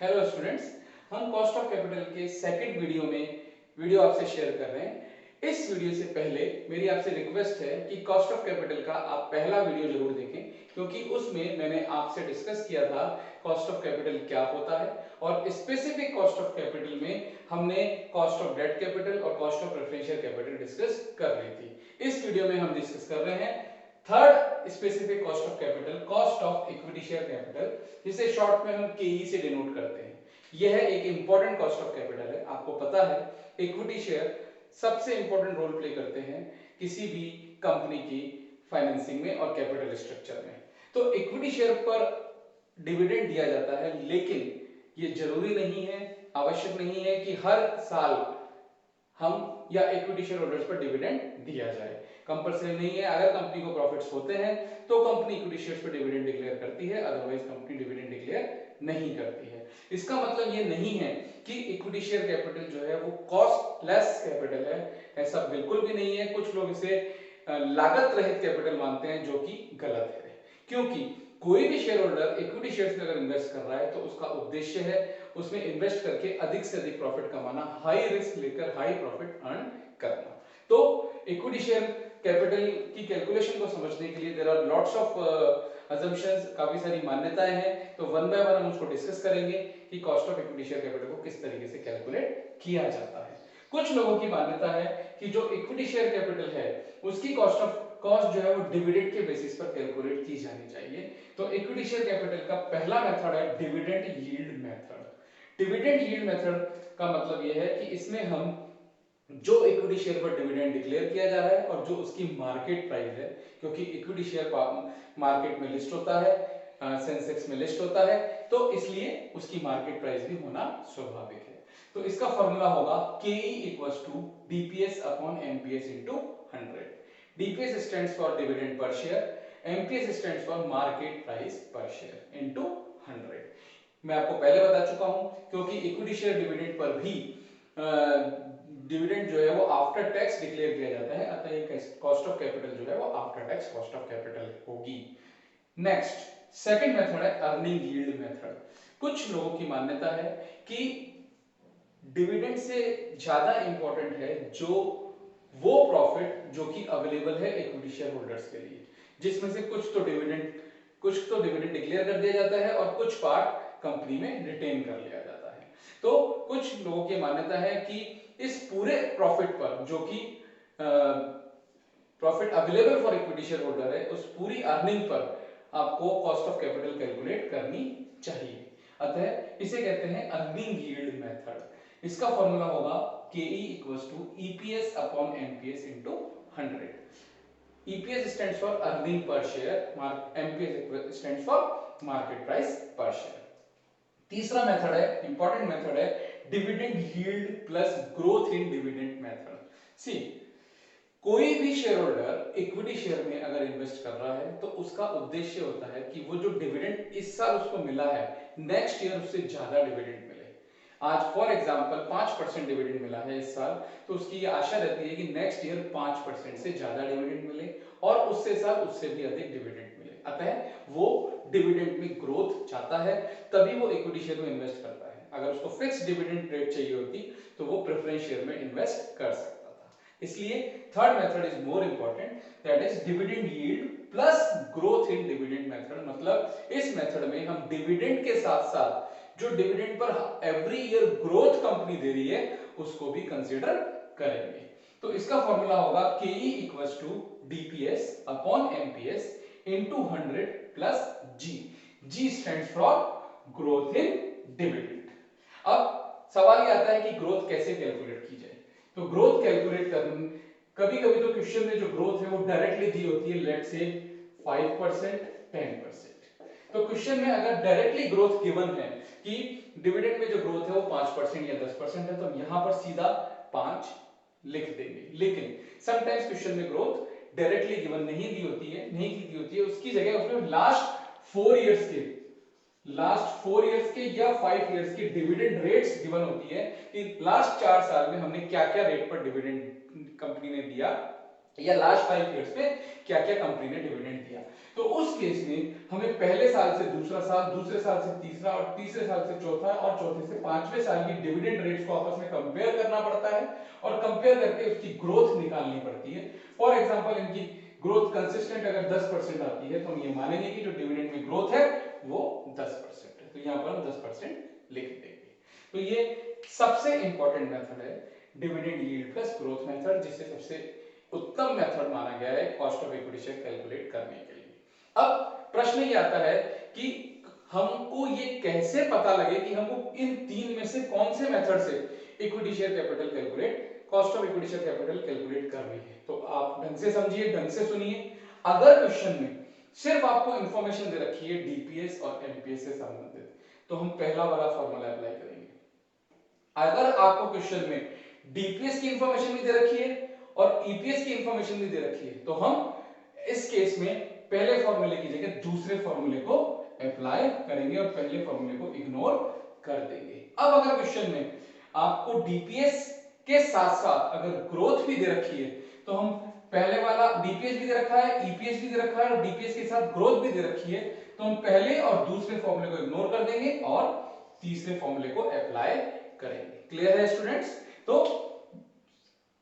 Hello students, हम cost of capital के second video आपसे शेयर कर रहे हैं। इस वीडियो से पहले मेरी आपसे रिक्वेस्ट है कि कॉस्ट ऑफ कैपिटल का आप पहला वीडियो जरूर देखें, क्योंकि उसमें मैंने आपसे डिस्कस किया था कॉस्ट ऑफ कैपिटल क्या होता है और स्पेसिफिक कॉस्ट ऑफ कैपिटल में हमने कॉस्ट ऑफ डेट कैपिटल और cost of preferential capital discuss कर ली थी। इस वीडियो में हम डिस्कस कर रहे हैं third specific cost of capital, cost of equity share capital, जिसे शॉर्ट में हम केई से डिनोट करते हैं। यह एक इंपॉर्टेंट कॉस्ट ऑफ कैपिटल है। आपको पता है इक्विटी शेयर सबसे इंपॉर्टेंट रोल प्ले करते हैं किसी भी कंपनी की फाइनेंसिंग में और कैपिटल स्ट्रक्चर में। तो इक्विटी शेयर पर डिविडेंड दिया जाता है, लेकिन ये जरूरी नहीं है, आवश्यक नहीं है कि हर साल हम या इक्विटी शेयर होल्डर्स पर डिविडेंड दिया जाए। कंपल्सरी नहीं है। अगर कंपनी को प्रॉफिट्स होते हैं तो कंपनी इक्विटी शेयर्स पर डिविडेंड डिक्लेयर करती है, अदरवाइज कंपनी डिविडेंड डिक्लेयर नहीं करती है। इसका मतलब ये नहीं है कि इक्विटी शेयर कैपिटल जो है वो कॉस्टलेस कैपिटल है, ऐसा बिल्कुल भी नहीं है। कुछ लोग इसे लागत रहित कैपिटल मानते हैं, जो कि गलत है, क्योंकि कोई भी शेयर होल्डर इक्विटी शेयर्स में अगर इन्वेस्ट कर रहा है तो उसका उद्देश्य है उसमें इन्वेस्ट करके अधिक से अधिक प्रॉफिट कमाना, हाई रिस्क लेकर हाई प्रॉफिट अर्न करना। तो इक्विटी शेयर कैपिटल की कैलकुलेशन को समझने के लिए there are lots of assumptions, काफी सारी मान्यताएं हैं। तो वन बाय वन हम उसको डिस्कस करेंगे कि cost of equity share capital को किस तरीके से कैलकुलेट किया जाता है। कुछ लोगों की मान्यता है कि जो इक्विटी शेयर कैपिटल है उसकी कॉस्ट जो है वो डिविडेंड के बेसिस पर कैलकुलेट की जानी चाहिए। तो इक्विटी शेयर कैपिटल का पहला मेथड है dividend yield method. Dividend yield method का मतलब यह है कि इसमें हम जो इक्विटी शेयर पर डिविडेंड डिक्लेयर किया जा रहा है और जो उसकी मार्केट प्राइस है, क्योंकि इक्विटी शेयर मार्केट में लिस्ट होता है, सेंसेक्स में लिस्ट होता है, तो इसलिए उसकी मार्केट प्राइस भी होना स्वाभाविक है। तो इसका फॉर्मूला होगा KE equals to DPS upon MPS into 100। DPS stands for dividend per share, MPS stands for market price per share into 100। मैं आपको पहले बता चुका हूं, क्योंकि इक्विटी शेयर डिविडेंड पर भी डिविडेंड जो है वो आफ्टर टैक्स डिक्लेयर किया जाता है, अतः ये कॉस्ट ऑफ कैपिटल जो है वो after tax cost of capital होगी। नेक्स्ट सेकंड मेथड है अर्निंग यील्ड मेथड। कुछ लोगों की मान्यता है कि डिविडेंड से ज्यादा इंपॉर्टेंट है जो वो प्रॉफिट जो कि अवेलेबल है इक्विटी शेयर होल्डर्स के लिए, जिसमें से कुछ तो डिविडेंड डिक्लेयर कर दिया जाता है और कुछ पार्ट कंपनी में रिटेन कर लिया जाता है। तो कुछ लोगों की मान्यता है कि इस पूरे प्रॉफिट पर, जो कि profit available for equity share holder है, उस पूरी अर्निंग पर आपको कॉस्ट ऑफ कैपिटल कैलकुलेट करनी चाहिए। अतः इसे कहते हैं अर्निंग यील्ड मेथड। इसका फॉर्मूला होगा KE equals to EPS upon MPS into 100। EPS stands for earning per share, MPS stands for market price per share. तीसरा मेथड है, इंपॉर्टेंट मेथड है, dividend yield plus growth in dividend method. See, कोई भी share holder equity share में अगर invest कर रहा है तो उसका उद्देश्य होता है कि वो जो डिविडेंड इस साल उसको मिला है, नेक्स्ट ईयर उससे ज्यादा डिविडेंड मिले। आज फॉर एग्जांपल 5% डिविडेंड मिला है इस साल, तो उसकी ये आशा रहती है कि नेक्स्ट ईयर 5% से ज्यादा डिविडेंड मिले और उससे साल उससे भी अधिक डिविडेंड मिले। अतः वो डिविडेंड में ग्रोथ चाहता है, तभी वो इक्विटी शेयर में इन्वेस्ट करता है। अगर उसको फिक्स डिविडेंड रेट चाहिए होती तो वो प्रेफरेंस शेयर में इन्वेस्ट कर सकता था। इसलिए third method is more important, that is dividend yield plus growth in dividend method. मतलब इस मेथड में हम डिविडेंड के साथ साथ जो डिविडेंड पर एवरी ईयर ग्रोथ कंपनी दे रही है उसको भी कंसीडर करेंगे। तो इसका फॉर्मूला होगा KE equals to DPS upon MPS into 100 plus G। G stands for growth in dividend. अब सवाल ये आता है कि ग्रोथ कैसे कैलकुलेट की जाए। तो ग्रोथ कैलकुलेट करने, कभी कभी तो क्वेश्चन में जो ग्रोथ है वो डायरेक्टली दी होती है, लेट्स से 5%, 10%। तो क्वेश्चन में अगर डायरेक्टली ग्रोथ गिवन है कि डिविडेंड में जो ग्रोथ है वो 5% या 10% है, तो हम यहां पर सीधा 5 लिख देंगे। लेकिन समटाइम्स क्वेश्चन में ग्रोथ डायरेक्टली गिवन नहीं दी होती है, उसकी जगह उसमें लास्ट 4 इयर्स के या 5 इयर्स की डिविडेंड रेट्स गिवन होती है कि लास्ट 4 साल में हमने क्या क्या रेट पर डिविडेंड कंपनी ने दिया या लास्ट 5 ईयर्स में क्या क्या कंपनी ने डिविडेंड दिया। तो उस केस में हमें पहले साल से दूसरा साल, दूसरे साल से तीसरा और तीसरे साल से चौथा और चौथे से पांचवें साल की डिविडेंड रेट्स को आपस में कंपेयर करना पड़ता है और कंपेयर करके उसकी ग्रोथ निकालनी पड़ती है। फॉर एग्जांपल इनकी ग्रोथ कंसिस्टेंट अगर 10% आती है तो हम ये मानेंगे कि जो डिविडेंड में ग्रोथ है वो 10% है, तो यहां पर हम 10% लिख देंगे। तो ये सबसे इंपॉर्टेंट मेथड है dividend yield plus growth method, जिसे सबसे उत्तम मेथड माना गया है cost of equity share calculate करने के लिए। अब प्रश्न ये आता है कि हमको ये कैसे पता लगे कि हमको इन तीन में से कौन से मेथड से equity share capital calculate, cost of equity share capital calculate करनी है। तो आप ढंग से समझिए, ढंग से सुनिए। अगर क्वेश्चन में सिर्फ आपको इंफॉर्मेशन दे रखी है डीपीएस और एमपीएस से संबंधित, तो हम पहला वाला फॉर्मूला अप्लाई करेंगे। अगर आपको क्वेश्चन में डीपीएस की इंफॉर्मेशन भी दे रखी है और ईपीएस की इंफॉर्मेशन भी दे रखी है, तो हम इस केस में पहले फॉर्मूले की जगह दूसरे फॉर्मूले को अप्लाई करेंगे और पहले फॉर्मूले को इग्नोर कर देंगे। अब अगर क्वेश्चन में आपको डीपीएस के साथ साथ अगर ग्रोथ भी दे रखी है, तो हम पहले वाला डीपीएस भी दे रखा है, ईपीएस भी दे रखा है और डीपीएस के साथ ग्रोथ भी दे रखी है, तो हम पहले और दूसरे फॉर्मूले को इग्नोर कर देंगे और तीसरे फॉर्मूले को अप्लाई करेंगे। क्लियर है स्टूडेंट्स? तो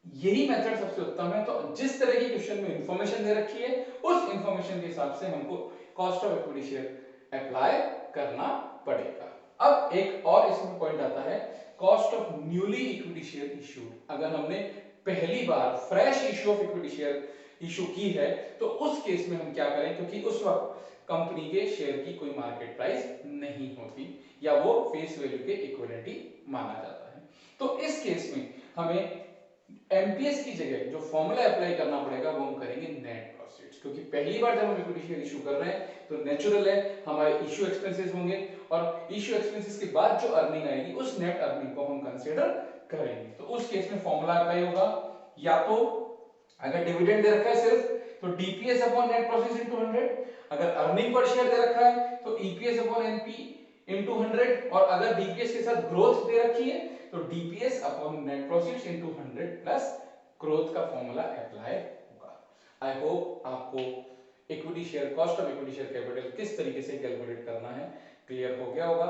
यही मेथड सबसे उत्तम है। तो जिस तरह की क्वेश्चन में इंफॉर्मेशन दे रखी है उस इंफॉर्मेशन के हिसाब से हमको cost of equity share apply करना पड़ेगा। अब एक और इसमें पॉइंट आता है cost of newly equity share issued. अगर हमने पहली बार fresh issue of equity share issue की है तो उस केस में हम क्या करें, क्योंकि उस वक्त कंपनी के शेयर की कोई मार्केट प्राइस नहीं होती या वो फेस वैल्यू के इक्विवेलेंट ही माना जाता है। तो इस केस में हमें एमपीएस की जगह जो फॉर्मूला अप्लाई करना पड़ेगा वो हम करेंगे नेट प्रॉफिट्स, क्योंकि पहली बार जब हम इक्विटी शेयर इशू कर रहे हैं तो नेचुरल है हमारे इशू एक्सपेंसेस होंगे और इशू एक्सपेंसेस के बाद जो अर्निंग आएगी उस नेट अर्निंग को हम कंसीडर करेंगे। तो उस केस में फॉर्मूला अप्लाई होगा, या तो अगर डिविडेंड दे रखा है सिर्फ तो DPS upon net profit into 100, अगर अर्निंग पर शेयर दे रखा है तो ईपीएस अपॉन एनपी इनटू 100, और अगर डीपीएस के साथ ग्रोथ दे रखी है तो DPS upon net profits into 100 plus growth का फॉर्मूला अप्लाई होगा। आई होप आपको equity share, cost of equity share capital किस तरीके से कैलकुलेट करना है क्लियर हो गया होगा।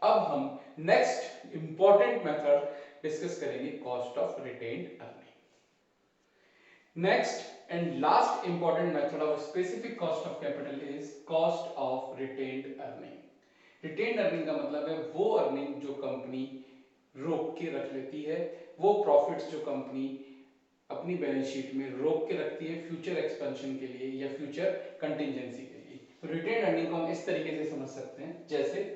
अब हम नेक्स्ट इंपॉर्टेंट मेथड डिस्कस करेंगे cost of retained earning. Next and last important method of specific cost of capital is cost of retained earning. Retained earning का मतलब है वो अर्निंग जो कंपनी रोक के रख लेती है, वो प्रॉफिट्स जो कंपनी अपनी बैलेंस शीट में रोक के रखती है फ्यूचर एक्सपेंशन के लिए या फ्यूचर कंटिजेंसी के लिए। तो रिटेन्ड अर्निंग को हम इस तरीके से समझ सकते हैं, जैसे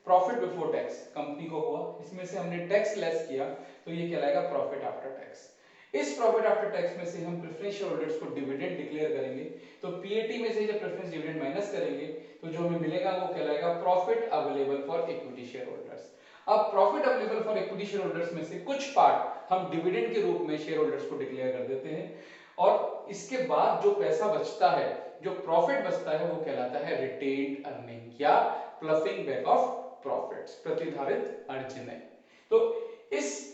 प्रॉफिट बिफोर टैक्स कंपनी को हुआ, इसमें से हमने टैक्स लेस किया तो ये कहलाएगा प्रॉफिट आफ्टर टैक्स। इस प्रॉफिट आफ्टर टैक्स में से हम प्रेफरेंस शेयर होल्डर्स को डिविडेंड डिक्लेयर करेंगे, तो पीएटी में से जब प्रेफरेंस डिविडेंड माइनस करेंगे तो जो हमें मिलेगा वो कहलाएगा profit available for equity share holders. अब profit available for equity share holders में से कुछ पार्ट हम डिविडेंड के रूप में शेयर होल्डर्स को डिक्लेयर कर देते हैं, और इसके बाद जो पैसा बचता है, जो प्रॉफिट बचता है वो कहलाता है रिटेन्ड अर्निंग या प्लफिंग बैक ऑफ प्रॉफिट्स, प्रतिधारित अर्जन। तो इस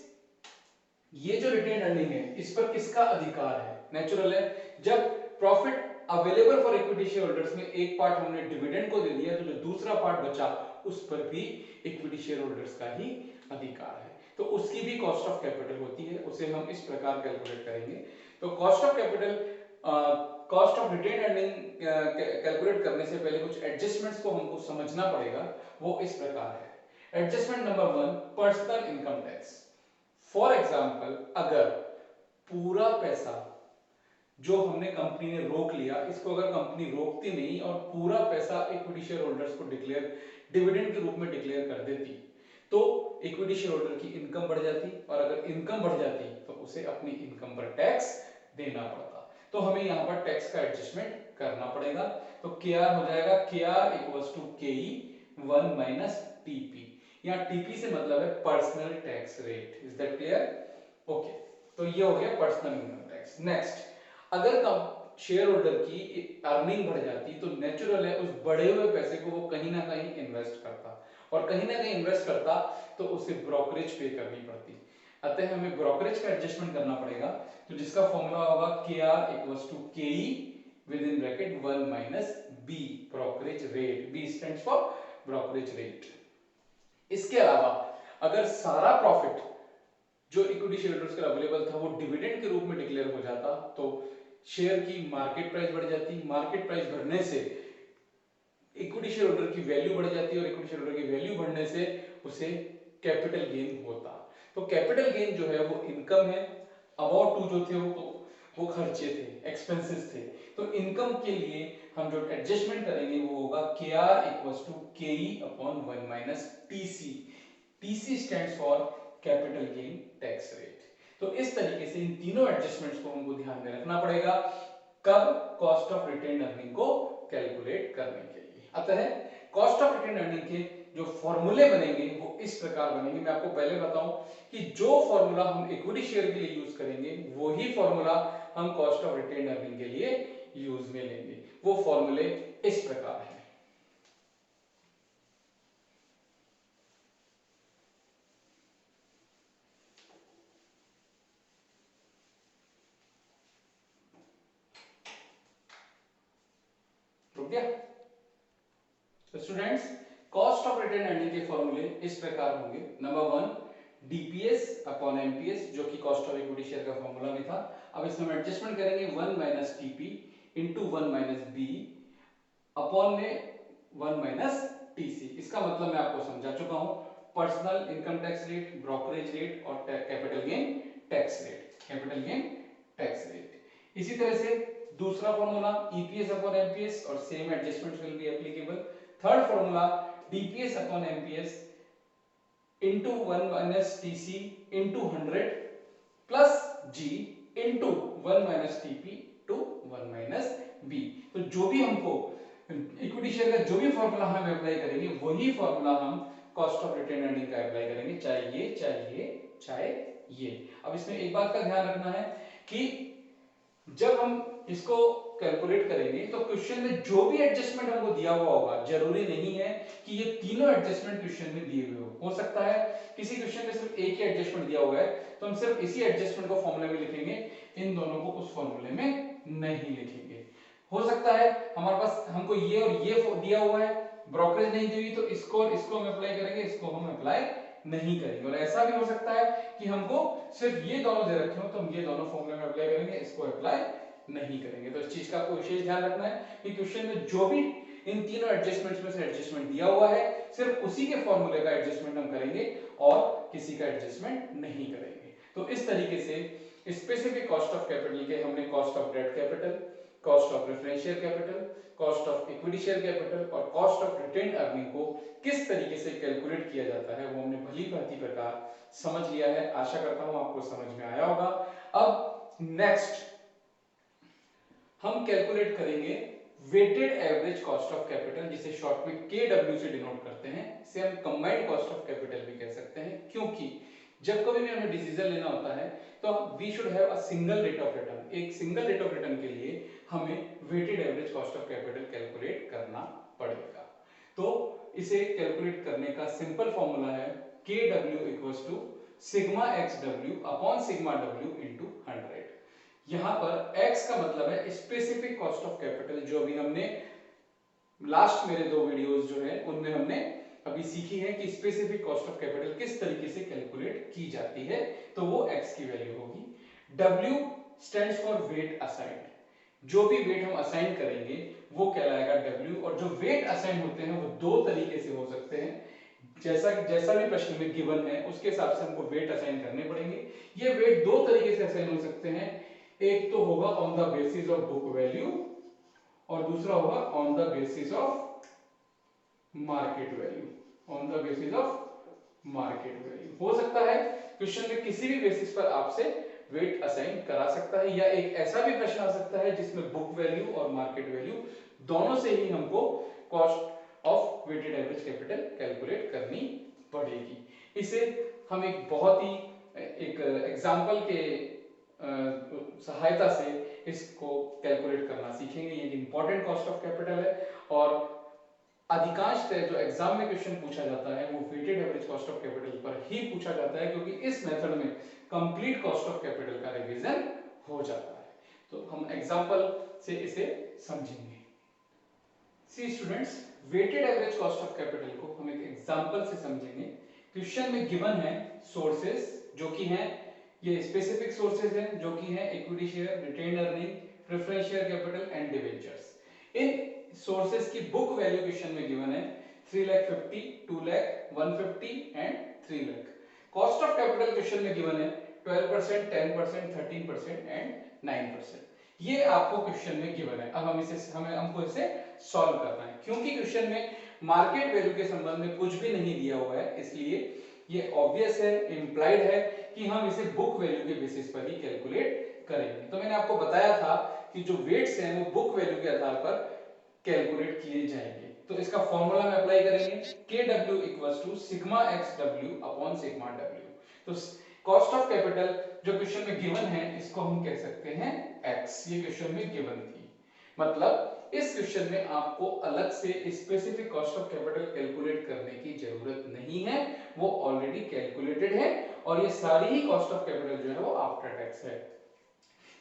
ये जो रिटेन्ड अर्निंग है इस पर किसका अधिकार है? नेचुरल है, जब profit available for equity share holders में एक पार्ट हमने डिविडेंड को दे दिया तो जो दूसरा पार्ट बचा उस पर भी इक्विटी शेयर होल्डर्स का ही अधिकार है, तो उसकी भी कॉस्ट ऑफ कैपिटल होती है, उसे हम इस प्रकार कैलकुलेट करेंगे। तो cost of capital, cost of retained earning calculate करने से पहले कुछ एडजस्टमेंट्स को हमको समझना पड़ेगा, वो इस प्रकार है। Adjustment number 1, personal income tax. For example अगर पूरा पैसा जो हमने कंपनी ने रोक लिया, इसको अगर कंपनी रोकती नहीं और पूरा पैसा इक्विटी शेयर होल्डर्स को डिक्लेयर डिविडेंड के रूप में डिक्लेयर कर देती, तो इक्विटी शेयर होल्डर की इनकम बढ़ जाती, और अगर इनकम बढ़ जाती तो उसे अपनी इनकम पर टैक्स देना पड़ता। तो हमें यहाँ पर टैक्स का एडजस्टमेंट करना पड़ेगा। तो क्या हो जाएगा, KR equals to KE 1 minus TP। यहाँ TP से मतलब है personal tax rate. Is that clear? Okay, तो ये हो गया पर्सनल इनकम टैक्स। नेक्स्ट, अगर शेयर होल्डर की अर्निंग बढ़ जाती तो नेचुरल है उस बढ़े हुए पैसे को वो कहीं ना कहीं इन्वेस्ट करता, और कहीं ना कहीं इन्वेस्ट करता तो उसे ब्रोकरेज पे करनी पड़ती। अतः हमें ब्रोकरेज का एडजस्टमेंट करना पड़ेगा, तो जिसका फॉर्मूला होगा KR equals to KE with in bracket 1 minus B brokerage rate, B stands for brokerage rate. इसके अलावा अगर सारा प्रॉफिट जो इक्विटी शेयर होल्डर्स का अवेलेबल था वो डिविडेंड के रूप में डिक्लेयर हो जाता, तो शेयर की मार्केट प्राइस बढ़ जाती, मार्केट प्राइस बढ़ने से इक्विटी शेयर होल्डर की वैल्यू बढ़ जाती और इक्विटी शेयर होल्डर की वैल्यू बढ़ने से उसे कैपिटल गेन होता। तो कैपिटल गेन जो है वो इनकम है, अबाउट टू जो थे वो खर्चे थे, एक्सपेंसेस थे। तो इनकम के लिए हम जो एडजस्टमेंट करेंगे वो होगा KR equals to KE upon 1 minus TC। TC stands for capital gain tax rate. तो इस तरीके से इन तीनों एडजस्टमेंट्स को हमको ध्यान में रखना पड़ेगा कब कॉस्ट ऑफ रिटेन अर्निंग को कैलकुलेट करने के लिए। अतः कॉस्ट ऑफ रिटेन अर्निंग के जो फॉर्मूले बनेंगे वो इस प्रकार बनेंगे। मैं आपको पहले बताऊं कि जो फॉर्मूला हम इक्विटी शेयर के लिए यूज करेंगे वही फॉर्मूला हम कॉस्ट ऑफ रिटेन अर्निंग के लिए यूज में लेंगे। वो फॉर्मूले इस प्रकार है। रुक गया? तो students, cost of retain earning के फॉर्मूले इस प्रकार होंगे। नंबर 1 DPS अपॉन MPS जो कि कॉस्ट ऑफ इक्विटी शेयर का फॉर्मूला में था। अब इसमें हम एडजस्टमेंट करेंगे 1 minus TP into 1 minus B upon में 1 माइनस TC। इसका मतलब मैं आपको समझा चुका हूं, personal income tax rate, brokerage rate और capital gain tax rate, capital gain tax rate. इसी तरह से दूसरा फॉर्मूला EPS अपॉन MPS और same adjustments will be applicable. Third formula DPS upon MPS into 1 minus TC into 100 plus G into 1 minus TP to 1 minus B। तो जो भी हमको equity share का जो भी फॉर्मूला हम अप्लाई करेंगे वही फॉर्मूला हम कॉस्ट ऑफ रिटेन अर्निंग का अप्लाई करेंगे, चाहे ये। अब इसमें एक बात का ध्यान रखना है कि जब हम इसको कैलकुलेट करेंगे तो क्वेश्चन में जो भी एडजस्टमेंट हमको दिया हुआ होगा, जरूरी नहीं है कि ये तीनों एडजस्टमेंट क्वेश्चन में दिए हुए हो सकता है किसी क्वेश्चन में सिर्फ एक ही एडजस्टमेंट दिया हुआ है तो हम सिर्फ इसी एडजस्टमेंट को फॉर्मूले में लिखेंगे, इन दोनों को उस फॉर्मूले में नहीं लिखेंगे। हो सकता है हमारे पास हमको ये और ये दिया हुआ है, ब्रोकरेज नहीं दी हुई, तो इसको और इसको हम अप्लाई करेंगे, इसको हम अप्लाई नहीं करेंगे। और ऐसा भी हो सकता है कि हमको सिर्फ ये दोनों दे रखे हो तो हम ये दोनों फॉर्मूले में अप्लाई करेंगे, इसको अप्लाई नहीं करेंगे। तो इस चीज का आपको विशेष ध्यान रखना है कि क्वेश्चन में जो भी इन तीनों एडजस्टमेंट्स में से एडजस्टमेंट दिया हुआ है सिर्फ उसी के फॉर्मूले का एडजस्टमेंट हम करेंगे और किसी का एडजस्टमेंट नहीं करेंगे। तो इस तरीके से स्पेसिफिक कॉस्ट ऑफ कैपिटल के हमने cost of debt capital, cost of preference share capital, cost of equity share capital और कॉस्ट ऑफ रिटेन अर्निंग को किस तरीके से कैलकुलेट किया जाता है वो हमने भली भांति प्रकार समझ लिया है। आशा करता हूं आपको समझ में आया होगा। अब नेक्स्ट हम कैलकुलेट करेंगे weighted average cost of capital, जिसे शॉर्ट में KW से डिनोट करते हैं। इसे हम कंबाइंड कॉस्ट ऑफ कैपिटल भी कह सकते हैं, क्योंकि जब कभी भी हमें डिसीजन लेना होता है तो we should have a single rate of return. एक सिंगल रेट ऑफ रिटर्न के लिए हमें weighted average cost of capital calculate करना पड़ेगा। तो इसे कैलकुलेट करने का सिंपल फॉर्मूला है KW equals to sigma XW upon sigma W into 100। यहां पर x का मतलब है स्पेसिफिक कॉस्ट ऑफ कैपिटल, जो अभी हमने लास्ट मेरे 2 वीडियोस जो है उनमें हमने अभी सीखी है कि स्पेसिफिक कॉस्ट ऑफ कैपिटल किस तरीके से कैलकुलेट की जाती है। तो वो x की वैल्यू होगी। W stands for wait assigned, जो भी वेट हम असाइन करेंगे वो कहलाएगा W। और जो वेट असाइन होते हैं वो 2 तरीके से हो सकते हैं, जैसा भी प्रश्न में गिवन है उसके हिसाब से हमको वेट असाइन करने पड़ेंगे। ये वेट 2 तरीके से असाइन हो सकते हैं, एक तो होगा on the basis of book value और दूसरा होगा on the basis of market value, on the basis of market value. हो सकता है क्वेश्चन में किसी भी बेसिस पर आपसे वेट असाइन करा सकता है, या एक ऐसा भी प्रश्न आ सकता है जिसमें बुक वैल्यू और मार्केट वैल्यू दोनों से ही हमको cost of weighted average capital calculate करनी पड़ेगी। इसे हम एक बहुत ही एक एग्जांपल के सहायता से इसको कैलकुलेट करना सीखेंगे। ये इंपॉर्टेंट कॉस्ट ऑफ कैपिटल है और अधिकांशतः जो एग्जाम में क्वेश्चन पूछा जाता है वो weighted average cost of capital पर ही पूछा जाता है, क्योंकि इस मेथड में कंप्लीट कॉस्ट ऑफ कैपिटल का रिवीजन हो जाता है। तो हम एग्जांपल से इसे समझेंगे। See students, weighted average cost of capital को हम एक एग्जांपल से समझेंगे। क्वेश्चन में गिवन है सोर्सेस, जो कि हैं ये स्पेसिफिक सोर्सेज हैं, जो कि हैं equity share, retained earning, preference share capital and debentures. In sources की बुक वैल्यू क्वेश्चन में गिवन है 3,50,000, 2,00,000, 150 and 3,00,000। Cost of capital question में गिवन है 12%, 10%, 13% एंड 9%। ये आपको क्वेश्चन में गिवन है। अब हमको इसे सॉल्व करना है। क्योंकि क्वेश्चन में मार्केट वैल्यू के संबंध में कुछ भी नहीं दिया हुआ है, इसलिए ये ऑब्वियस है, इंप्लाइड है कि हम इसे बुक वैल्यू के बेसिस पर ही कैलकुलेट करेंगे। तो मैंने आपको बताया था कि जो वेट्स हैं वो बुक वैल्यू के आधार पर कैलकुलेट किए जाएंगे। तो इसका फॉर्मूला में अप्लाई करेंगे, KW = sigma XW upon sigma W। तो कॉस्ट ऑफ कैपिटल जो क्वेश्चन में गिवन है इसको हम कह सकते हैं X। ये क्वेश्चन में गिवन थी, मतलब इस क्वेश्चन में आपको अलग से specific cost of capital calculate करने की जरूरत नहीं है, वो ऑलरेडी कैलकुलेटेड है और ये सारी ही कॉस्ट ऑफ कैपिटल जो है वो आफ्टर टैक्स है।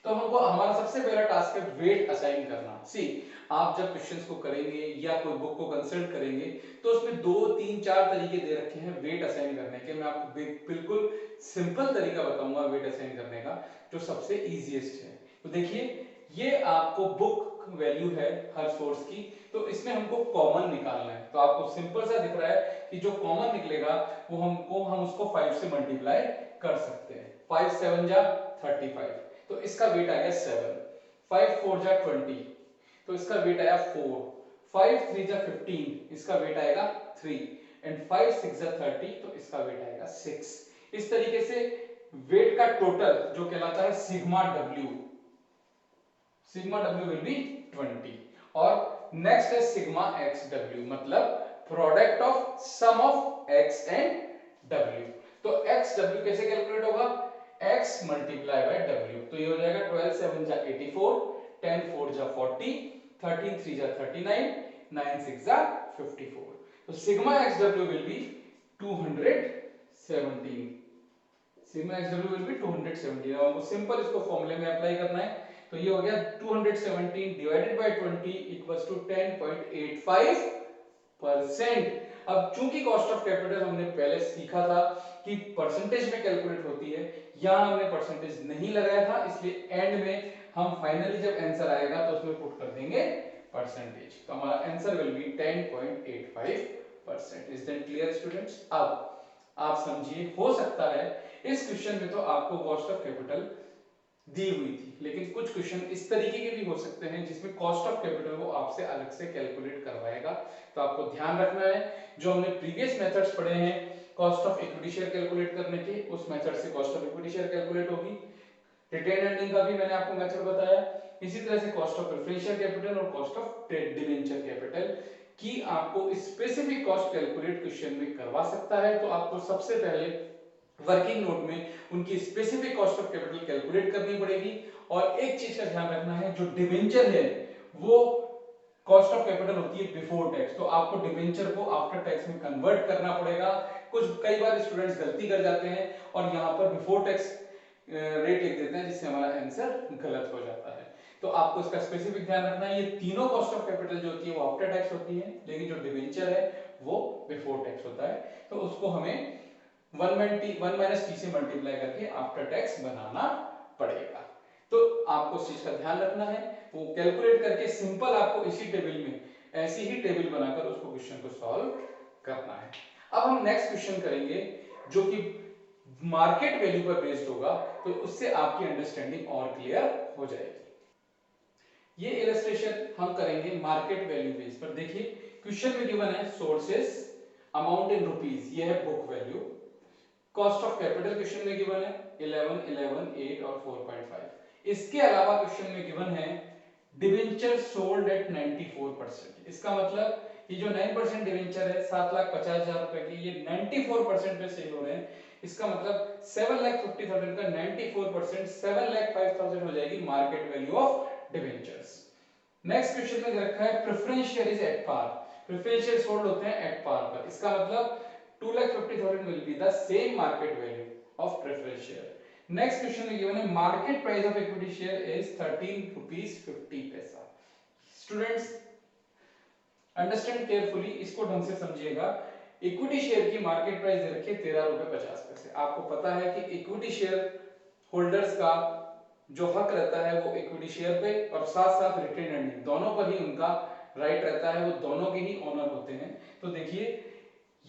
तो हमको हमारा सबसे पहला टास्क है वेट असाइन करना। सी, आप जब क्वेश्चंस को करेंगे या कोई बुक को कंसल्ट करेंगे तो उसमें 2, 3, 4 तरीके दे रखे हैं वेट असाइन करने के। मैं आपको बिल्कुल सिंपल तरीका बताऊंगा वेट असाइन करने का, जो सबसे इजीएस्ट है। तो देखिए, ये आपको बुक वैल्यू है हर सोर्स की, तो इसमें हमको कॉमन निकालना है। तो आपको सिंपल सा दिख रहा है कि जो कॉमन निकलेगा वो हम उसको 5 से मल्टीप्लाई कर सकते हैं। 5 7 जा 35, तो इसका वेट आ गया 7। 5 4 जा 20, तो इसका वेट आया 4। 5 3 जा 15, इसका वेट आएगा 3 एंड 5 6 जा 30, तो इसका वेट आएगा 6। इस तरीके से वेट का टोटल जो कहलाता है sigma W, sigma W will be 20। और नेक्स्ट है सिग्मा XW, मतलब product of sum of X and W। तो XW कैसे कैलकुलेट होगा? X multiply by W। तो ये हो जाएगा 12 7 जा 84, 10 4 जा 40, 13 3 जा 39, 9 6 जा 54। तो sigma XW will be 217। Sigma XW will be 217। अब हमको सिंपल इसको फॉर्मूले में अप्लाई करना है। तो ये हो गया 217 डिवाइडेड बाय 20 इक्वल्स टू 10.85%। अब चूंकि कॉस्ट ऑफ कैपिटल हमने पहले सीखा था कि परसेंटेज में कैलकुलेट होती है, यहां हमने परसेंटेज नहीं लगाया था, इसलिए एंड में हम फाइनली जब आंसर आएगा तो उसमें पुट कर देंगे परसेंटेज। तो हमारा answer will be 10.85%। Is that clear students? अब आप समझिए, हो सकता है इस क्वेश्चन में तो आपको कॉस्ट ऑफ कैपिटल दी हुई थी, लेकिन कुछ क्वेश्चन इस तरीके के भी हो सकते हैं जिसमें कॉस्ट ऑफ कैपिटल वो आपसे अलग से कैलकुलेट करवाएगा। तो आपको ध्यान रखना है, जो हमने प्रीवियस मेथड्स पढ़े हैं cost of equity share calculate करने के, उस मेथड से cost of equity share calculate होगी। रिटेन अर्निंग का भी मैंने आपको मेथड बताया। इसी तरह से cost of preference share capital और कॉस्ट ऑफ डिबेंचर कैपिटल की आपको स्पेसिफिक कॉस्ट कैलकुलेट क्वेश्चन में करवा सकता है। तो आपको सबसे पहले वर्किंग नोट में उनकी specific cost of capital calculate करनी पड़ेगी। और एक चीज का ध्यान रखना है, जो डिबेंचर है वो कॉस्ट ऑफ कैपिटल होती है बिफोर टैक्स, तो आपको डिबेंचर को आफ्टर टैक्स में कन्वर्ट करना पड़ेगा। कई बार स्टूडेंट्स गलती कर जाते हैं और यहाँ पर बिफोर टैक्स रेट लिख देते हैं, जिससे हमारा आंसर गलत हो जाता है। तो आपको इसका स्पेसिफिक ध्यान रखना है। ये तीनों कॉस्ट ऑफ कैपिटल जो होती है वो आफ्टर टैक्स होती है, लेकिन जो डिबेंचर है वो बिफोर टैक्स होता है। तो उसको हमें 1 - t से मल्टीप्लाई करके आफ्टर टैक्स बनाना पड़ेगा। तो आपको इस चीज का ध्यान रखना है, वो कैलकुलेट करके सिंपल आपको इसी टेबल में ऐसी ही टेबल बनाकर उसको क्वेश्चन को सॉल्व करना है। अब हम नेक्स्ट क्वेश्चन करेंगे जो कि मार्केट वैल्यू पर बेस्ड होगा, तो उससे आपकी अंडरस्टैंडिंग और क्लियर हो जाएगी। ये इलस्ट्रेशन हम करेंगे मार्केट वैल्यू बेस पर। देखिए, क्वेश्चन में गिवन है सोर्सेस, अमाउंट इन रुपीस, ये है book value. Cost of capital question में गिवन है 11, 11, 8 और 4.5। इसके अलावा क्वेश्चन में गिवन है डिबेंचर सोल्ड एट 94%। इसका मतलब ये जो 9% डिबेंचर है 7,50,000 रुपए की, ये 94% पे सेल हो रहे हैं। इसका मतलब 7,50,000 का 94% 7,05,000 हो जाएगी market value of debentures. Next question में रखा है preference share is at par. Preference shares hold होते हैं एट पार पर। इसका मतलब 2,50,000 will be the same market value of preference share. Next question में गिवन है market price of equity share is 13 rupees 50 paisa. Students understand carefully, इसको ढंग से समझिएगा। इक्विटी शेयर की मार्केट प्राइस दे रखी है 13 रुपए 50 पैसे। आपको पता है कि इक्विटी शेयर होल्डर्स का जो हक रहता है वो इक्विटी शेयर पे और साथ साथ रिटेन अर्निंग दोनों पर ही उनका राइट रहता है, वो दोनों के ही ओनर होते हैं। तो देखिए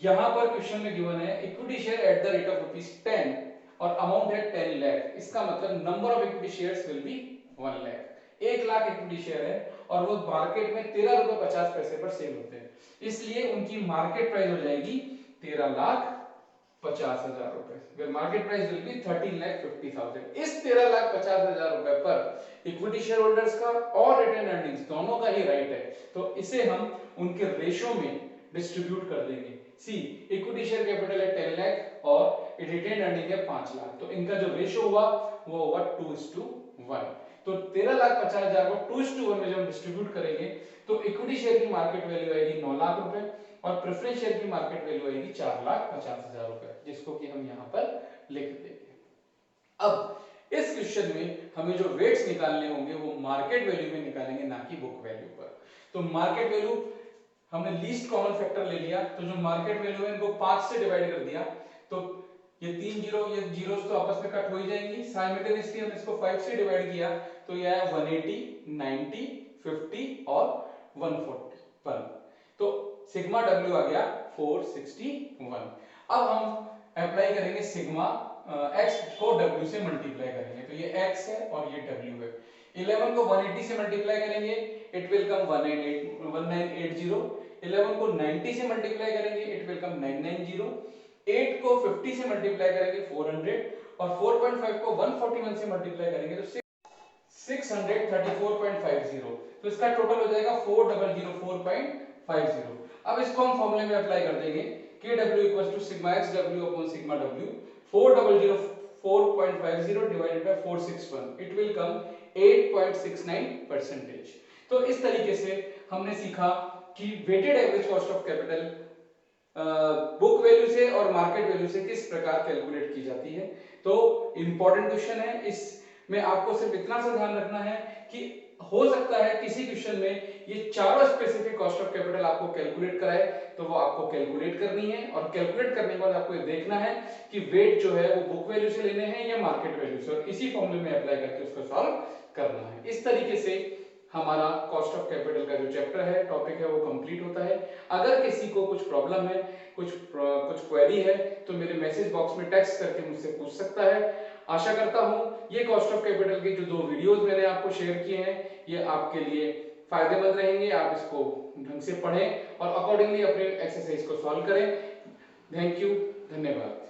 यहां पर क्वेश्चन में गिवन है equity share at the rate of ₹10 और अमाउंट है 10 लाख। इसका मतलब number of equity shares will be 1 lakh. 1 lakh equity share है और वो मार्केट में 13 रुपए 50 पैसे पर सेल होते हैं, इसलिए उनकी मार्केट प्राइस हो जाएगी 13,50,000 रुपए। Market price will be 13,50,000। इस 13,50,000 रुपए पर इक्विटी शेयर होल्डर्स का और रिटेन अर्निंग्स दोनों का ही राइट है, तो इसे हम उनके रेशो में डिस्ट्रीब्यूट कर देंगे। सी इक्विटी शेयर कैपिटल है 10 लाख और रिटेन अर्निंग है 5 लाख, तो इनका जो रेशो हुआ वो हुआ 2:1। तो 13,50,000 को 2:1 में जब हम डिस्ट्रीब्यूट करेंगे तो इक्विटी शेयर की मार्केट वैल्यू आएगी 9 लाख रुपए और प्रेफरेंस शेयर की मार्केट वैल्यू आएगी 4,50,000 रुपए, जिसको कि हम यहाँ पर लिख देंगे। अब इस क्वेश्चन में हमें जो वेट्स निकालने होंगे वो मार्केट वैल्यू में निकालेंगे, ना कि बुक वैल्यू पर। तो मार्केट वैल्यू हमने लीस्ट कॉमन फैक्टर ले लिया, तो जो मार्केट वैल्यू है इनको 5 से डिवाइड कर दिया, तो ये 3 जीरो, ये जीरोस तो आपस में कट हो ही जाएंगी। साइमल्टेनियसली हम इसको 5 से डिवाइड किया तो ये आया 180, 90, 50 और 141। तो सिग्मा W आ गया 461। अब हम अप्लाई करेंगे सिग्मा x को W से मल्टीप्लाई करेंगे, तो ये x है और ये W है। 11 को 180 से मल्टीप्लाई करेंगे इट विल कम 1980। 11 को 90 से मल्टीप्लाई करेंगे इट विल कम 990। 8 को 50 से मल्टीप्लाई करेंगे 400 और 4.5 को 141 से मल्टीप्लाई करेंगे तो 634.50। तो इसका टोटल हो जाएगा 4004.50। अब इसको हम फॉर्मूले में अप्लाई कर देंगे KW equals to sigma XW upon sigma W। 4004.50 divided by 461 it will come 8.69%। तो इस तरीके से हमने सीखा कि weighted average cost of capital book value से और मार्केट वैल्यू से किस प्रकार कैलकुलेट की जाती है। तो इंपॉर्टेंट क्वेश्चन है, इसमें आपको सिर्फ इतना सा ध्यान रखना है कि हो सकता है किसी क्वेश्चन में ये चारों स्पेसिफिक कॉस्ट ऑफ कैपिटल आपको कैलकुलेट कराए, तो वो आपको कैलकुलेट करनी है और कैलकुलेट करने के बाद आपको ये देखना है कि वेट जो है वो बुक वैल्यू से लेने हैं या मार्केट वैल्यू से, और इसी फॉर्मूले में अप्लाई करके उसको सॉल्व करना है। इस तरीके से हमारा कॉस्ट ऑफ कैपिटल का जो चैप्टर है, टॉपिक है, वो कंप्लीट होता है। अगर किसी को कुछ प्रॉब्लम है, कुछ क्वेरी है, तो मेरे मैसेज बॉक्स में टेक्स्ट करके मुझसे पूछ सकता है। आशा करता हूं ये कॉस्ट ऑफ कैपिटल के जो 2 वीडियोस मैंने आपको शेयर किए हैं ये आपके लिए फायदेमंद रहेंगे। आप इसको ढंग से पढ़ें और अकॉर्डिंगली अपने एक्सरसाइज को सॉल्व करें। थैंक यू, धन्यवाद।